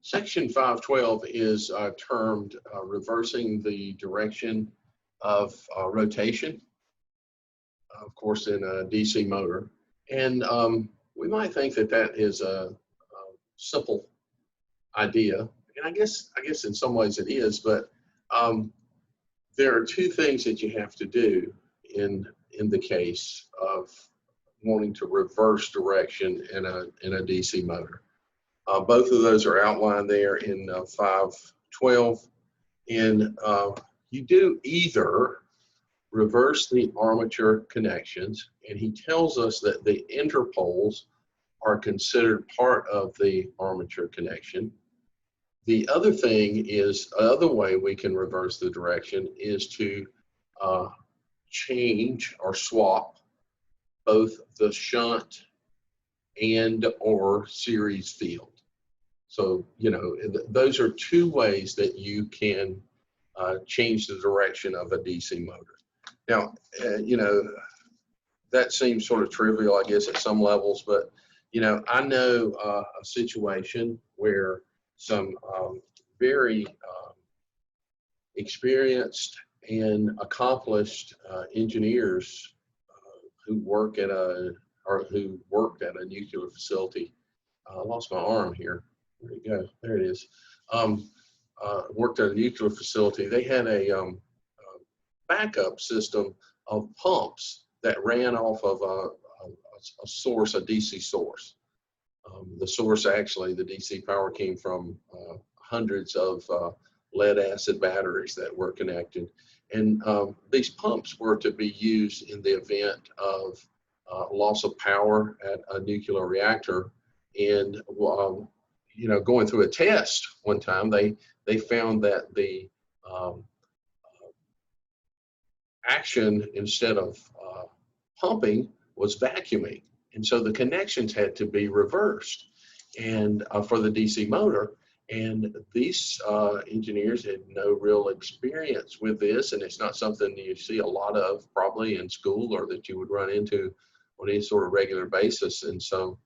Section 512 is termed reversing the direction of rotation, of course, in a DC motor. And we might think that that is a simple idea, and I guess in some ways it is, but there are two things that you have to do in the case of wanting to reverse direction in a DC motor. Both of those are outlined there in 512, and you do either reverse the armature connections, and he tells us that the interpoles are considered part of the armature connection. The other thing is, another way we can reverse the direction is to change or swap both the shunt and or series field. So, you know, those are two ways that you can change the direction of a DC motor. Now, you know, that seems sort of trivial, I guess, at some levels, but, you know, I know a situation where some very experienced and accomplished engineers who worked at a nuclear facility. I lost my arm here. Where'd it go? There it is. Worked at a nuclear facility. They had a backup system of pumps that ran off of a source, a DC source. The source, actually, the DC power came from hundreds of lead acid batteries that were connected. And these pumps were to be used in the event of loss of power at a nuclear reactor. And you know, going through a test one time, they found that the action, instead of pumping, was vacuuming. And so the connections had to be reversed, and for the DC motor. And these engineers had no real experience with this, and it's not something you see a lot of probably in school or that you would run into on any sort of regular basis. And so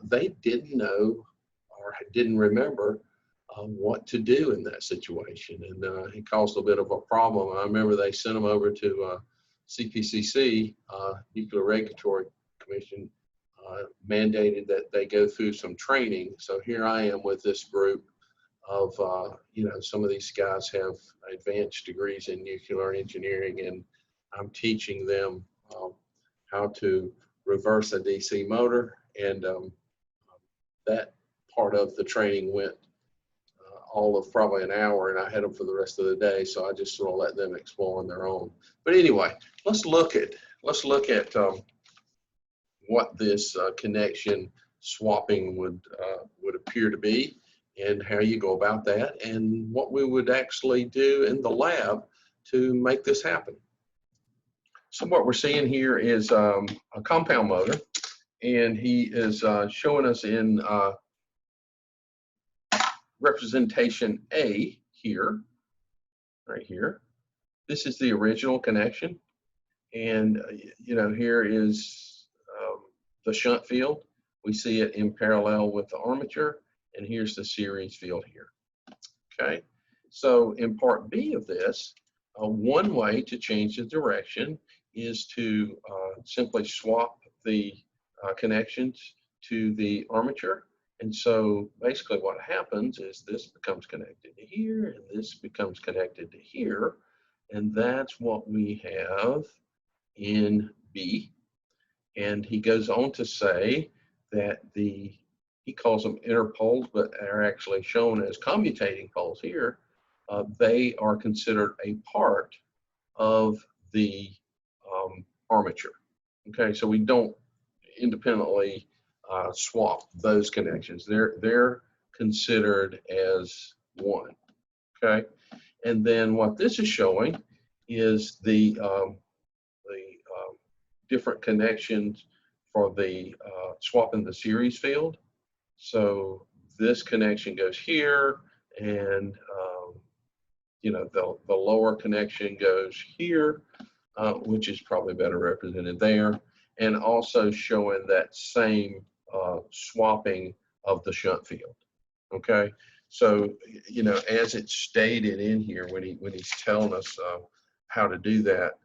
they didn't know or didn't remember what to do in that situation, and it caused a bit of a problem. I remember they sent them over to CPCC, Nuclear Regulatory Commission, mandated that they go through some training. So here I am with this group of, you know, some of these guys have advanced degrees in nuclear engineering, and I'm teaching them how to reverse a DC motor. And that part of the training went all of probably an hour, and I had them for the rest of the day. So I just sort of let them explore on their own. But anyway, let's look at what this connection swapping would appear to be, and how you go about that, and what we would actually do in the lab to make this happen. So what we're seeing here is a compound motor, and he is showing us in representation A here, right here. This is the original connection, and you know, here is the shunt field. We see it in parallel with the armature, and here's the series field here. Okay, so in part B of this, one way to change the direction is to simply swap the connections to the armature. And so basically what happens is this becomes connected to here, and this becomes connected to here, and that's what we have in B. And he goes on to say that he calls them interpoles, but are actually shown as commutating poles here. They are considered a part of the armature. Okay, so we don't independently swap those connections. They're considered as one. Okay, and then what this is showing is the different connections for the swapping the series field. So this connection goes here, and you know, the lower connection goes here, which is probably better represented there, and also showing that same swapping of the shunt field. Okay, So, you know, as it's stated in here, when he's telling us how to do that,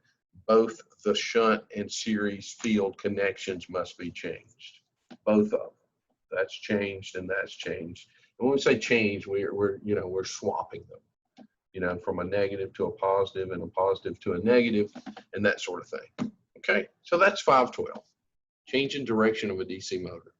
both the shunt and series field connections must be changed. Both of them. That's changed and that's changed. And when we say change, we're swapping them, you know, from a negative to a positive and a positive to a negative and that sort of thing. Okay, so that's 512. Change in direction of a DC motor.